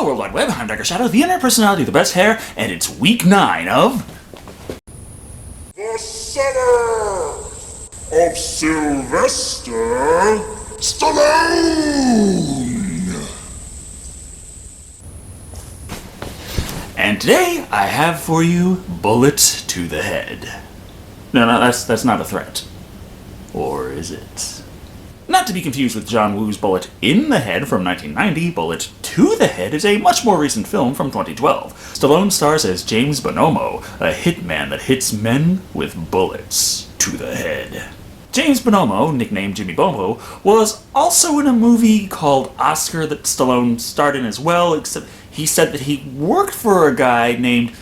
Hello, World Wide Web. I'm Dr. Shado, the internet personality with the best hair, and it's week 9 of... The Summer of Sylvester Stallone! And today, I have for you Bullet to the Head. No, that's not a threat. Or is it? Not to be confused with John Woo's Bullet in the Head from 1990, Bullet to the Head is a much more recent film from 2012. Stallone stars as James Bonomo, a hitman that hits men with bullets to the head. James Bonomo, nicknamed Jimmy Bobo, was also in a movie called Oscar that Stallone starred in as well, except he said that he worked for a guy named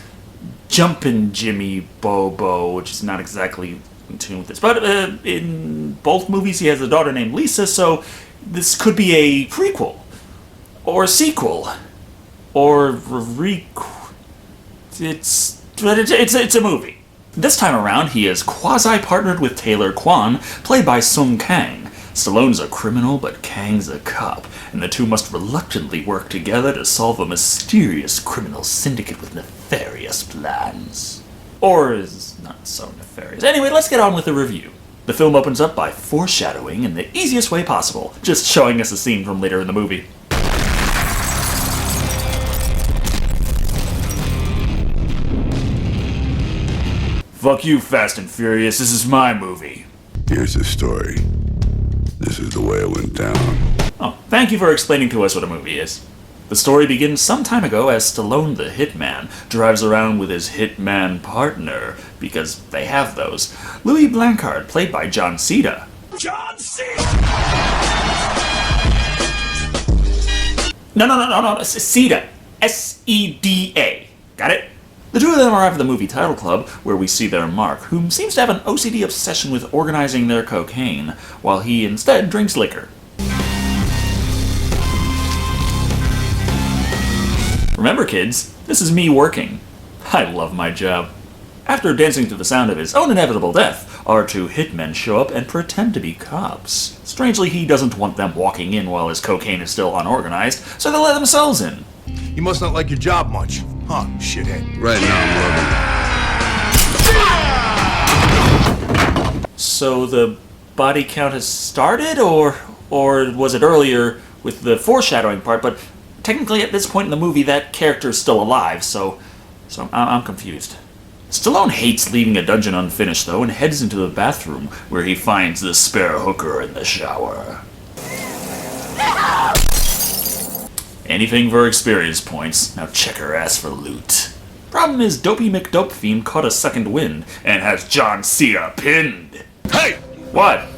Jumpin Jimmy Bobo, which is not exactly in tune with this. But in both movies he has a daughter named Lisa, so this could be a prequel, or a sequel, or it's a movie. This time around, he is quasi-partnered with Taylor Kwan, played by Sung Kang. Stallone's a criminal, but Kang's a cop, and the two must reluctantly work together to solve a mysterious criminal syndicate with nefarious plans. Or is not so nefarious. Anyway, let's get on with the review. The film opens up by foreshadowing in the easiest way possible, just showing us a scene from later in the movie. Fuck you, Fast and Furious, this is my movie. Here's the story. This is the way it went down. Oh, thank you for explaining to us what a movie is. The story begins some time ago as Stallone the Hitman drives around with his hitman partner, because they have those, Louis Blancard, played by John Cena. John Cena! No, Cena. S-E-D-A. Got it? The two of them arrive at the movie title club, where we see their Mark, who seems to have an OCD obsession with organizing their cocaine, while he instead drinks liquor. Remember, kids, this is me working. I love my job. After dancing to the sound of his own inevitable death, our two hitmen show up and pretend to be cops. Strangely, he doesn't want them walking in while his cocaine is still unorganized, so they let themselves in. You must not like your job much, huh, shithead? Right now I'm loving it. So the body count has started, or was it earlier with the foreshadowing part? But technically at this point in the movie that character's still alive, so I'm confused. Stallone hates leaving a dungeon unfinished though, and heads into the bathroom where he finds the spare hooker in the shower. Anything for experience points, now check her ass for loot. Problem is, Dopey McDopefiend caught a second wind, and has John Cena pinned. Hey! What?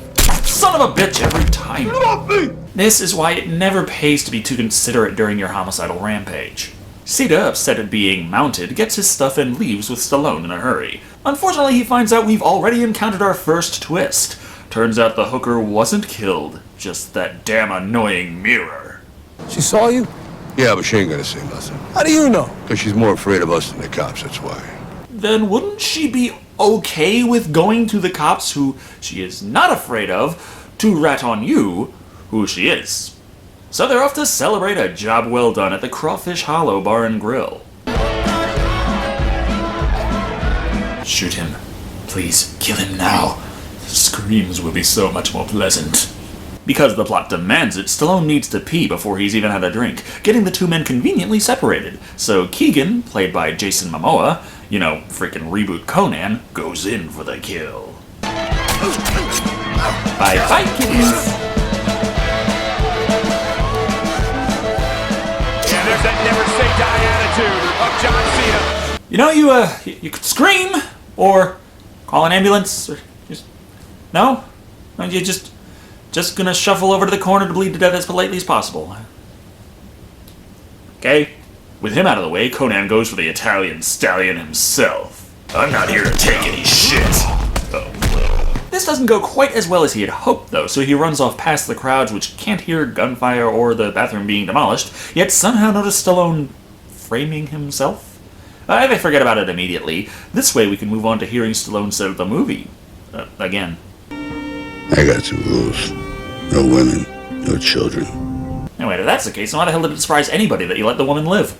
Son of a bitch every time. Get off me! This is why it never pays to be too considerate during your homicidal rampage. Cena, upset at being mounted, gets his stuff and leaves with Stallone in a hurry. Unfortunately, he finds out we've already encountered our first twist. Turns out the hooker wasn't killed, just that damn annoying mirror. She saw you? Yeah, but she ain't gonna say nothing. How do you know? Because she's more afraid of us than the cops, that's why. Then wouldn't she be okay with going to the cops, who she is not afraid of, to rat on you, who she is? So they're off to celebrate a job well done at the Crawfish Hollow Bar and Grill. Shoot him. Please, kill him now. Screams will be so much more pleasant. Because the plot demands it, Stallone needs to pee before he's even had a drink, getting the two men conveniently separated. So Keegan, played by Jason Momoa, you know, freaking reboot Conan, goes in for the kill. Bye-bye, kiddies! Yeah, there's that never say die attitude of John Cena. You know, you could scream, or call an ambulance, or just... No? You just gonna shuffle over to the corner to bleed to death as politely as possible. Okay? With him out of the way, Conan goes for the Italian stallion himself. I'm not here to take any shit. Oh, well. This doesn't go quite as well as he had hoped, though, so he runs off past the crowds, which can't hear gunfire or the bathroom being demolished, yet somehow notice Stallone framing himself? I forget about it immediately. This way we can move on to hearing Stallone say the movie. Again. I got some rules. No women, no children. Anyway, if that's the case, then why the hell did it surprise anybody that you let the woman live?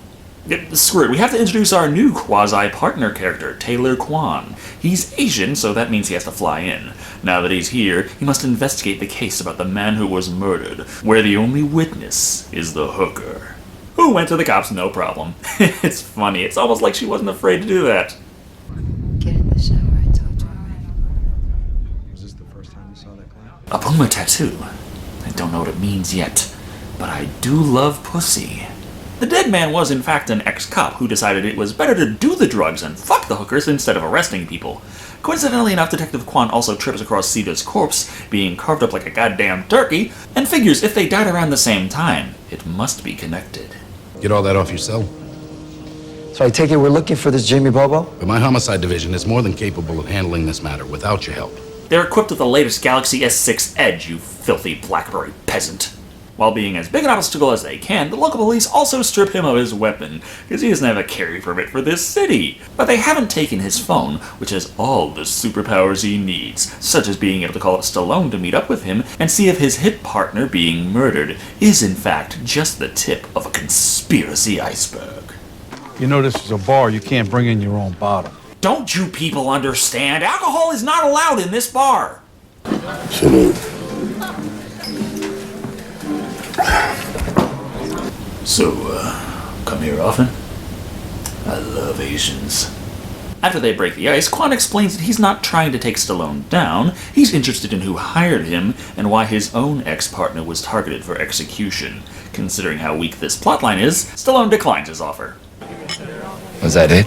Screw it, we have to introduce our new quasi-partner character, Taylor Kwan. He's Asian, so that means he has to fly in. Now that he's here, he must investigate the case about the man who was murdered, where the only witness is the hooker. Who went to the cops no problem. It's funny, it's almost like she wasn't afraid to do that. Get in the shower and talk to her. Was this the first time you saw that guy? A Puma tattoo. I don't know what it means yet, but I do love pussy. The dead man was in fact an ex-cop who decided it was better to do the drugs and fuck the hookers instead of arresting people. Coincidentally enough, Detective Kwan also trips across Sita's corpse, being carved up like a goddamn turkey, and figures if they died around the same time, it must be connected. Get all that off your cell. So I take it we're looking for this Jimmy Bobo? But my homicide division is more than capable of handling this matter without your help. They're equipped with the latest Galaxy S6 Edge, you filthy Blackberry peasant. While being as big an obstacle as they can, the local police also strip him of his weapon, because he doesn't have a carry permit for this city. But they haven't taken his phone, which has all the superpowers he needs, such as being able to call up Stallone to meet up with him and see if his hit partner being murdered is in fact just the tip of a conspiracy iceberg. You know this is a bar, you can't bring in your own bottle. Don't you people understand? Alcohol is not allowed in this bar! Salute. So, come here often? I love Asians. After they break the ice, Kwan explains that he's not trying to take Stallone down, he's interested in who hired him and why his own ex-partner was targeted for execution. Considering how weak this plotline is, Stallone declines his offer. Was that it?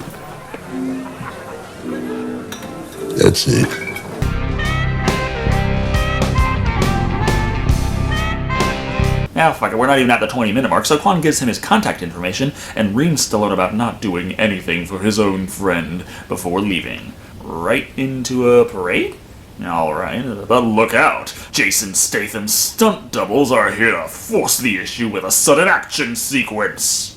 That's it. Now, fuck it, we're not even at the 20-minute mark, so Kwan gives him his contact information and reams Stallone about not doing anything for his own friend before leaving. Right into a parade? Alright, but look out! Jason Statham's stunt doubles are here to force the issue with a sudden action sequence!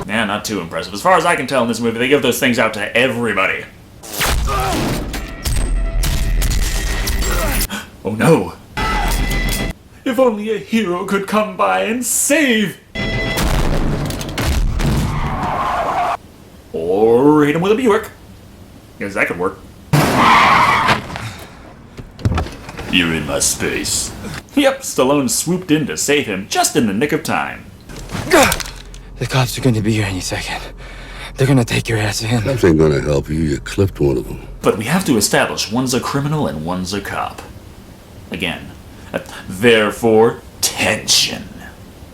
Yeah, not too impressive. As far as I can tell in this movie, they give those things out to everybody. Oh no! If only a hero could come by and save! Or hit him with a Buick. Guess that could work. You're in my space. Yep, Stallone swooped in to save him just in the nick of time. The cops are going to be here any second. They're going to take your ass in. Cops ain't gonna help you. You clipped one of them. But we have to establish one's a criminal and one's a cop. Again. Therefore, tension.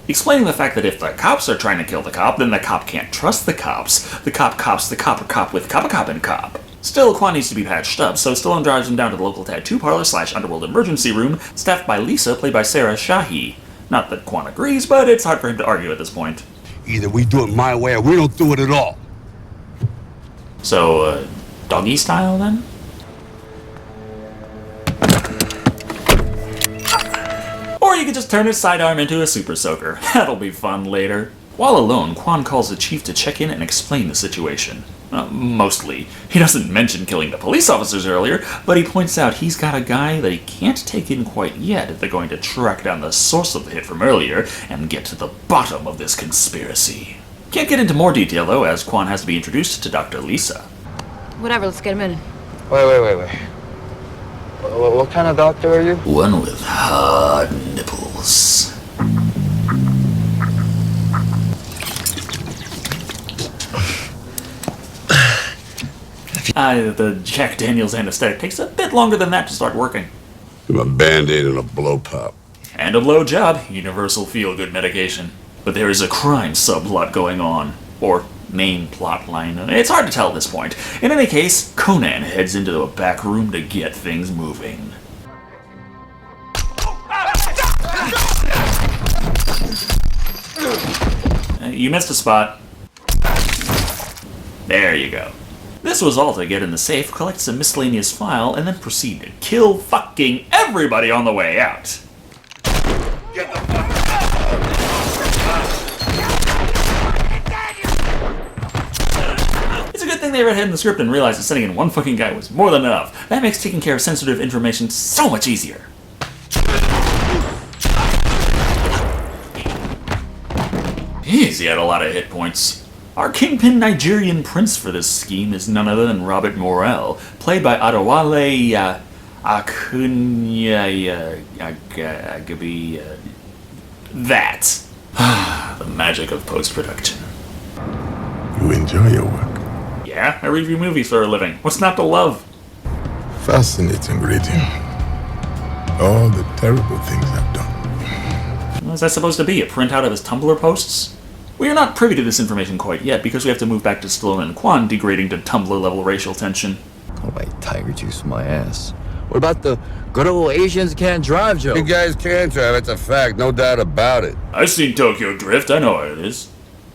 Explaining the fact that if the cops are trying to kill the cop, then the cop can't trust the cops. The cop cops the cop or cop with cop a cop and cop. Still, Kwan needs to be patched up, so Stallone drives him down to the local tattoo parlor / underworld emergency room, staffed by Lisa, played by Sarah Shahi. Not that Kwan agrees, but it's hard for him to argue at this point. Either we do it my way or we don't do it at all. So, doggy style then? Or you could just turn his sidearm into a super soaker. That'll be fun later. While alone, Kwan calls the chief to check in and explain the situation. Mostly. He doesn't mention killing the police officers earlier, but he points out he's got a guy that he can't take in quite yet if they're going to track down the source of the hit from earlier and get to the bottom of this conspiracy. Can't get into more detail though, as Kwan has to be introduced to Dr. Lisa. Whatever, let's get him in. Wait. What kind of doctor are you? One with hard nipples. The Jack Daniels anesthetic takes a bit longer than that to start working. I'm a Band-Aid and a blow pop. And a blow job, universal feel-good medication. But there is a crime subplot going on. Or main plot line. It's hard to tell at this point. In any case, Conan heads into a back room to get things moving. You missed a spot. There you go. This was all to get in the safe, collect some miscellaneous file, and then proceed to kill fucking everybody on the way out. Get the fuck It's a good good thing they read ahead in the script and realized that sending in one fucking guy was more than enough. That makes taking care of sensitive information so much easier. Jeez, he had a lot of hit points. Our kingpin Nigerian prince for this scheme is none other than Robert Morel, played by Adewale Akunya Agabi. That. The magic of post-production. You enjoy your work. Yeah, I review movies for a living. What's not to love? Fascinating reading. All the terrible things I've done. What's that supposed to be, a printout of his Tumblr posts? We are not privy to this information quite yet, because we have to move back to Stallone and Quan degrading to Tumblr-level racial tension. Oh, my tiger juice my ass. What about the good old Asians can't drive joke? You guys can drive, it's a fact, no doubt about it. I've seen Tokyo Drift, I know what it is.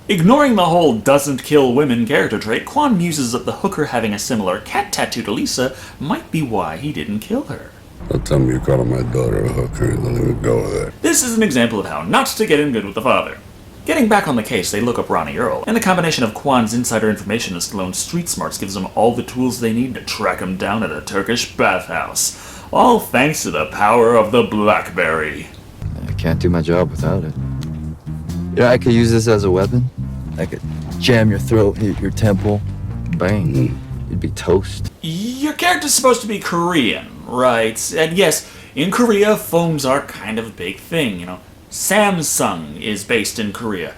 Ignoring the whole doesn't kill women character trait, Quan muses that the hooker having a similar cat tattoo to Lisa might be why he didn't kill her. Don't tell me you're calling my daughter a hooker. Don't even go with that. This is an example of how not to get in good with the father. Getting back on the case, they look up Ronnie Earl, and the combination of Quan's insider information and Stallone's street smarts gives them all the tools they need to track him down at a Turkish bathhouse. All thanks to the power of the BlackBerry. I can't do my job without it. Yeah, I could use this as a weapon. I could jam your throat, hit your temple, bang, you'd be toast. Your character's supposed to be Korean, right? And yes, in Korea, phones are kind of a big thing, you know. Samsung is based in Korea.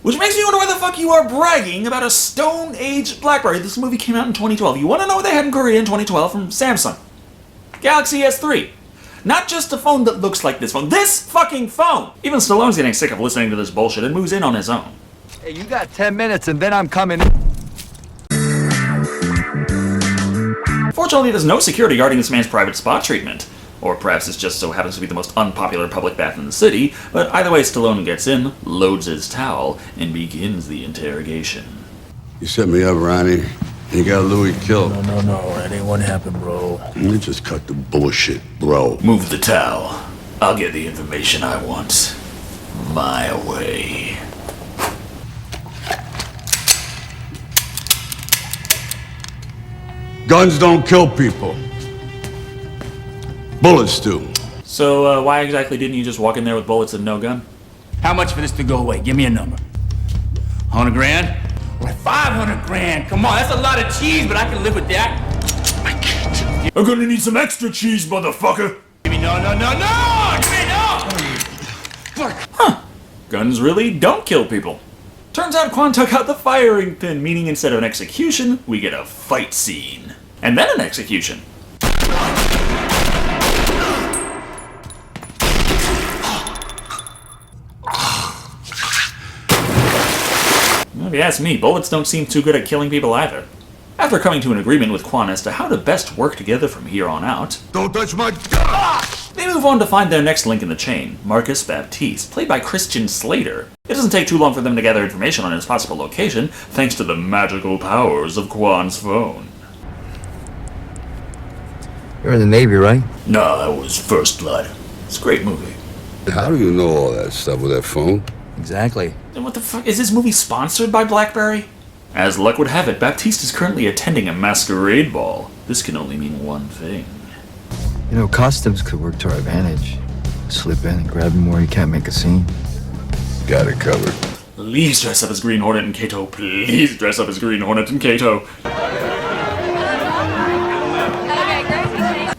Which makes me wonder why the fuck you are bragging about a Stone Age BlackBerry. This movie came out in 2012. You want to know what they had in Korea in 2012 from Samsung? Galaxy S3. Not just a phone that looks like this phone. This fucking phone! Even Stallone's getting sick of listening to this bullshit and moves in on his own. Hey, you got 10 minutes and then I'm coming. Fortunately, there's no security guarding this man's private spa treatment. Or perhaps this just so happens to be the most unpopular public bath in the city, but either way, Stallone gets in, loads his towel, and begins the interrogation. You set me up, Ronnie. You got Louis killed. No, that ain't what happened, bro. You just cut the bullshit, bro. Move the towel. I'll get the information I want. My way. Guns don't kill people. Bullets do. So, why exactly didn't you just walk in there with bullets and no gun? How much for this to go away? Give me a number. 100 grand? Or 500 grand? Come on, that's a lot of cheese, but I can live with that. I'm gonna need some extra cheese, motherfucker! Give me no! Give me no! Huh. Guns really don't kill people. Turns out Quan took out the firing pin, meaning instead of an execution, we get a fight scene. And then an execution. If you ask me, bullets don't seem too good at killing people either. After coming to an agreement with Quan as to how to best work together from here on out, Don't touch my gun! they move on to find their next link in the chain, Marcus Baptiste, played by Christian Slater. It doesn't take too long for them to gather information on his possible location, thanks to the magical powers of Quan's phone. You're in the Navy, right? No, that was First Blood. It's a great movie. How do you know all that stuff with that phone? Exactly. And what the fuck, is this movie sponsored by BlackBerry? As luck would have it, Baptiste is currently attending a masquerade ball. This can only mean one thing. You know, costumes could work to our advantage. Slip in and grab him where he can't make a scene. Got it covered. Please dress up as Green Hornet and Kato. Please dress up as Green Hornet and Kato.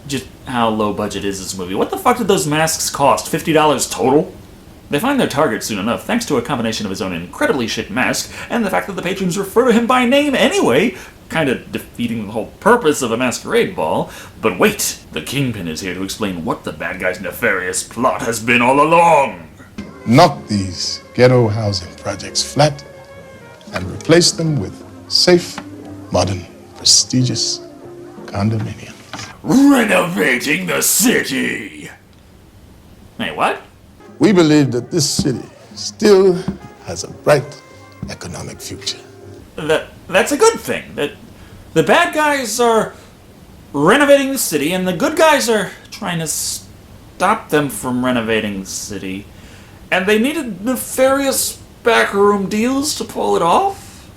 Just how low budget is this movie? What the fuck did those masks cost? $50 total? They find their target soon enough, thanks to a combination of his own incredibly shit mask and the fact that the patrons refer to him by name anyway, kinda defeating the whole purpose of a masquerade ball. But wait, the Kingpin is here to explain what the bad guy's nefarious plot has been all along. Knock these ghetto housing projects flat and replace them with safe, modern, prestigious condominiums. Renovating the city! Hey, what? We believe that this city still has a bright economic future. That's a good thing. That the bad guys are renovating the city, and the good guys are trying to stop them from renovating the city. And they needed nefarious backroom deals to pull it off?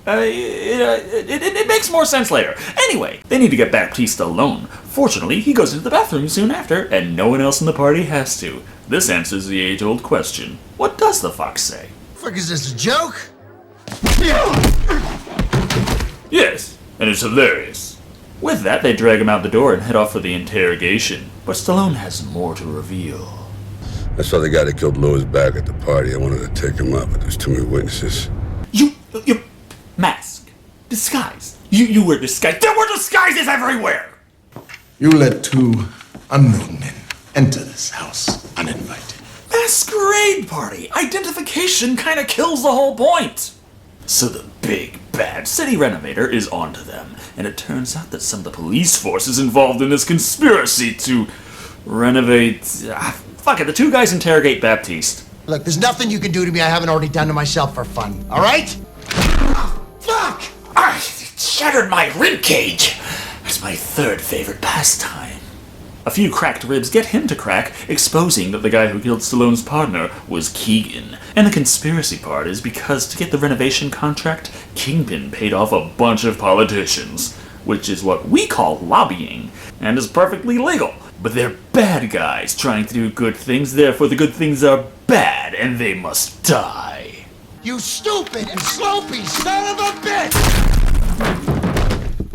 It makes more sense later. Anyway, they need to get Baptiste alone. Fortunately, he goes into the bathroom soon after, and no one else in the party has to. This answers the age-old question. What does the fox say? Fuck, is this a joke? Yes, and it's hilarious. With that, they drag him out the door and head off for the interrogation. But Stallone has more to reveal. I saw the guy that killed Louis back at the party. I wanted to take him out, but there's too many witnesses. You mask. Disguise. You were disguised. There were disguises everywhere! You let two unknown men enter this house uninvited. Masquerade party. Identification kinda kills the whole point. So the big bad city renovator is onto them, and it turns out that some of the police force is involved in this conspiracy to renovate... fuck it, the two guys interrogate Baptiste. Look, there's nothing you can do to me I haven't already done to myself for fun, all right? Fuck! It shattered my rib cage. That's my third favorite pastime. A few cracked ribs get him to crack, exposing that the guy who killed Stallone's partner was Keegan. And the conspiracy part is because to get the renovation contract, Kingpin paid off a bunch of politicians, which is what we call lobbying, and is perfectly legal. But they're bad guys trying to do good things, therefore the good things are bad, and they must die. You stupid and slopey son of a bitch!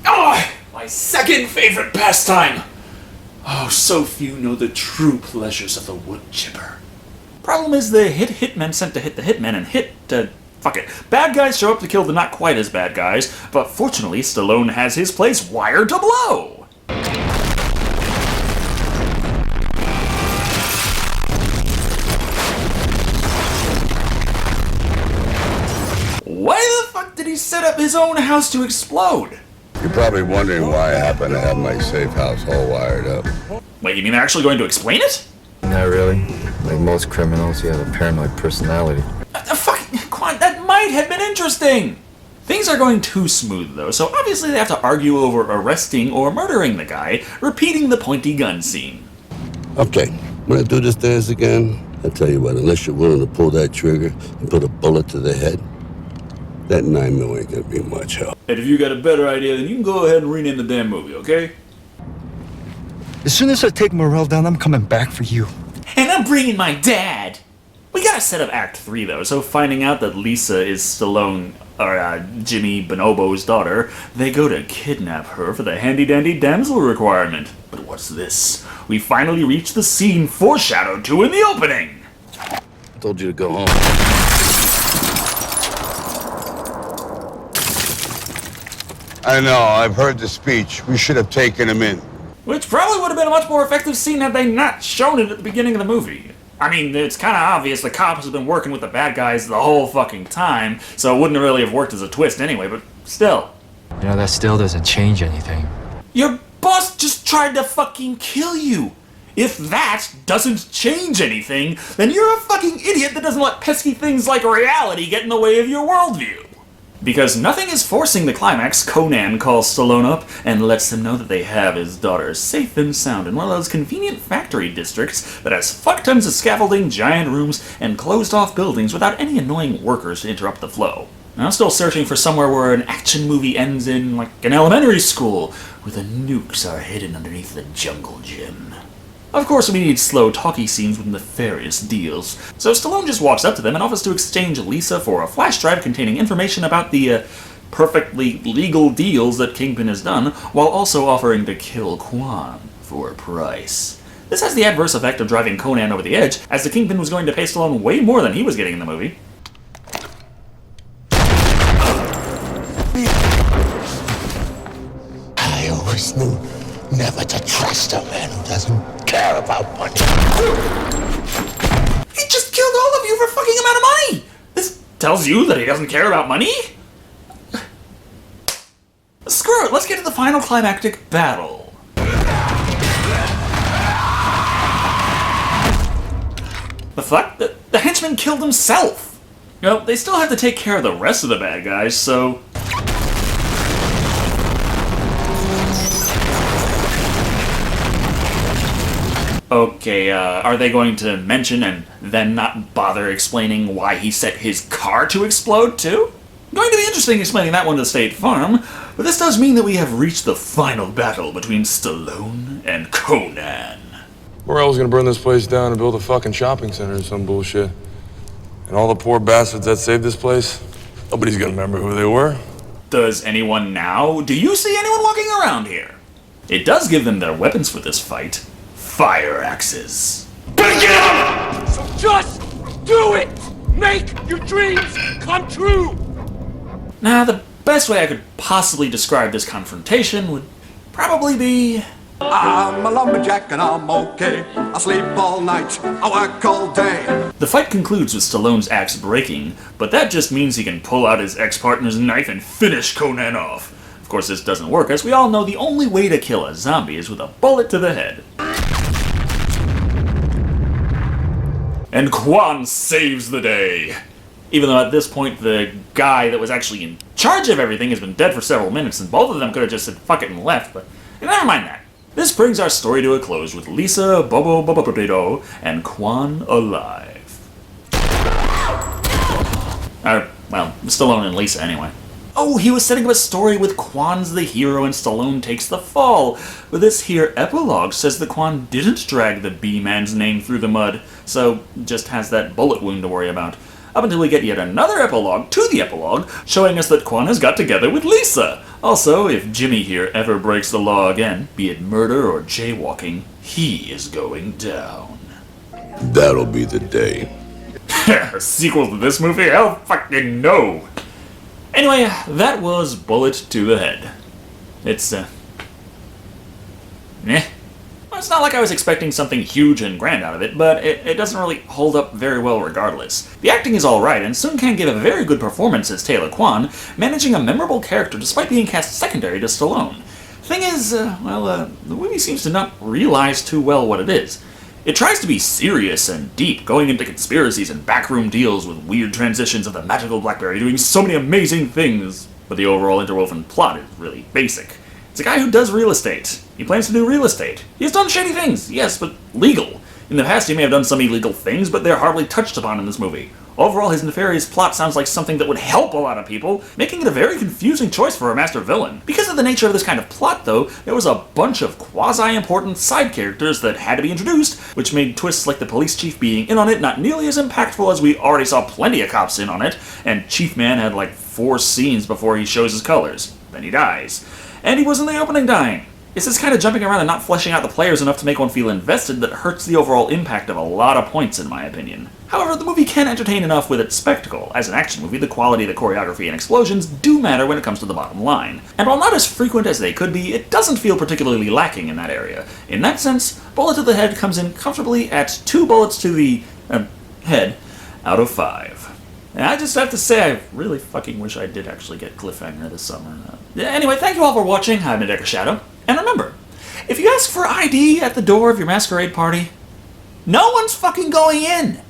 Oh, my second favorite pastime! Oh, so few know the true pleasures of the wood chipper. Problem is the hitmen sent to hit the hitmen and fuck it. Bad guys show up to kill the not quite as bad guys, but fortunately Stallone has his place wired to blow. Why the fuck did he set up his own house to explode? You're probably wondering why I happen to have my safe house all wired up. Wait, you mean they're actually going to explain it? Not really. Like most criminals, you have a paranoid personality. That might have been interesting! Things are going too smooth though, so obviously they have to argue over arresting or murdering the guy, repeating the pointy gun scene. Okay, when I do this dance again, I tell you what, unless you're willing to pull that trigger and put a bullet to the head, that 9mm ain't gonna be much help. And if you got a better idea, then you can go ahead and rename the damn movie, okay? As soon as I take Morel down, I'm coming back for you. And I'm bringing my dad! We gotta set up Act 3 though, so finding out that Lisa is Stallone, or Jimmy Bonobo's daughter, they go to kidnap her for the handy-dandy damsel requirement. But what's this? We finally reach the scene foreshadowed to in the opening! I told you to go home. I know, I've heard the speech. We should have taken him in. Which probably would have been a much more effective scene had they not shown it at the beginning of the movie. I mean, it's kind of obvious the cops have been working with the bad guys the whole fucking time, so it wouldn't really have worked as a twist anyway, but still. You know, that still doesn't change anything. Your boss just tried to fucking kill you! If that doesn't change anything, then you're a fucking idiot that doesn't let pesky things like reality get in the way of your worldview. Because nothing is forcing the climax, Conan calls Stallone up and lets him know that they have his daughter safe and sound in one of those convenient factory districts that has fuck tons of scaffolding, giant rooms, and closed-off buildings without any annoying workers to interrupt the flow. Now, I'm still searching for somewhere where an action movie ends in, like, an elementary school, where the nukes are hidden underneath the jungle gym. Of course, we need slow, talky scenes with nefarious deals, so Stallone just walks up to them and offers to exchange Lisa for a flash drive containing information about the, perfectly legal deals that Kingpin has done, while also offering to kill Quan for a price. This has the adverse effect of driving Conan over the edge, as the Kingpin was going to pay Stallone way more than he was getting in the movie. I always knew never to trust a man who doesn't care about money. He just killed all of you for fucking amount of money! This tells you that he doesn't care about money? Screw it, let's get to the final climactic battle. The fuck? The henchman killed himself! You know, they still have to take care of the rest of the bad guys, so... Okay, are they going to mention and then not bother explaining why he set his car to explode, too? Going to be interesting explaining that one to State Farm, but this does mean that we have reached the final battle between Stallone and Conan. Morel's gonna burn this place down and build a fucking shopping center or some bullshit. And all the poor bastards that saved this place, nobody's gonna remember who they were. Does anyone now? Do you see anyone walking around here? It does give them their weapons for this fight. Fire axes. Gonna get him! So just do it! Make your dreams come true! Now, the best way I could possibly describe this confrontation would probably be... I'm a lumberjack and I'm okay. I sleep all night, I work all day. The fight concludes with Stallone's axe breaking, but that just means he can pull out his ex-partner's knife and finish Conan off. Of course, this doesn't work, as we all know the only way to kill a zombie is with a bullet to the head. And Quan saves the day. Even though at this point the guy that was actually in charge of everything has been dead for several minutes, and both of them could have just said fuck it and left, but never mind that. This brings our story to a close with Lisa, Bobo, and Quan alive. Well, Stallone and Lisa anyway. Oh, he was setting up a story with Quan's the hero and Stallone takes the fall. But this here epilogue says that Quan didn't drag the B-man's name through the mud, so just has that bullet wound to worry about. Up until we get yet another epilogue to the epilogue, showing us that Quan has got together with Lisa. Also, if Jimmy here ever breaks the law again, be it murder or jaywalking, he is going down. That'll be the day. A sequel to this movie? Hell fucking no! Anyway, that was Bullet to the Head. It's, It's not like I was expecting something huge and grand out of it, but it doesn't really hold up very well regardless. The acting is alright, and Sun Kang gave a very good performance as Taylor Quan, managing a memorable character despite being cast secondary to Stallone. Thing is, the movie seems to not realize too well what it is. It tries to be serious and deep, going into conspiracies and backroom deals with weird transitions of the magical BlackBerry doing so many amazing things, but the overall interwoven plot is really basic. It's a guy who does real estate. He plans to do real estate. He has done shady things, yes, but legal. In the past, he may have done some illegal things, but they're hardly touched upon in this movie. Overall, his nefarious plot sounds like something that would help a lot of people, making it a very confusing choice for a master villain. Because of the nature of this kind of plot, though, there was a bunch of quasi-important side characters that had to be introduced, which made twists like the police chief being in on it not nearly as impactful as we already saw plenty of cops in on it, and Chief Man had like 4 scenes before he shows his colors. Then he dies. And he was in the opening dying. It's this kind of jumping around and not fleshing out the players enough to make one feel invested that hurts the overall impact of a lot of points, in my opinion. However, the movie can entertain enough with its spectacle. As an action movie, the quality of the choreography and explosions do matter when it comes to the bottom line. And while not as frequent as they could be, it doesn't feel particularly lacking in that area. In that sense, Bullet to the Head comes in comfortably at 2 bullets to the head out of 5. And I just have to say, I really fucking wish I did actually get Cliffhanger this summer. Anyway, thank you all for watching. I've been Shado. And remember, if you ask for ID at the door of your masquerade party, no one's fucking going in!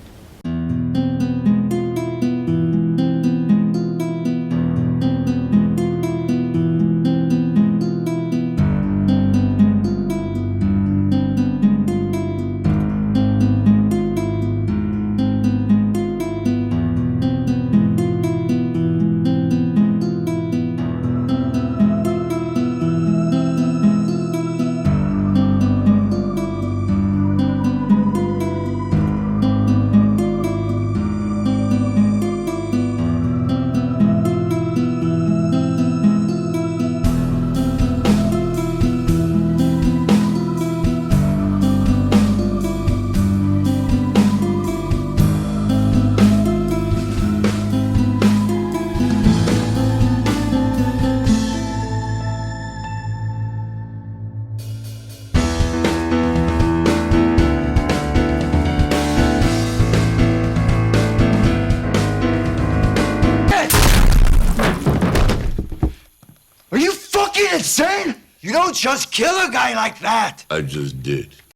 Insane? You don't just kill a guy like that! I just did.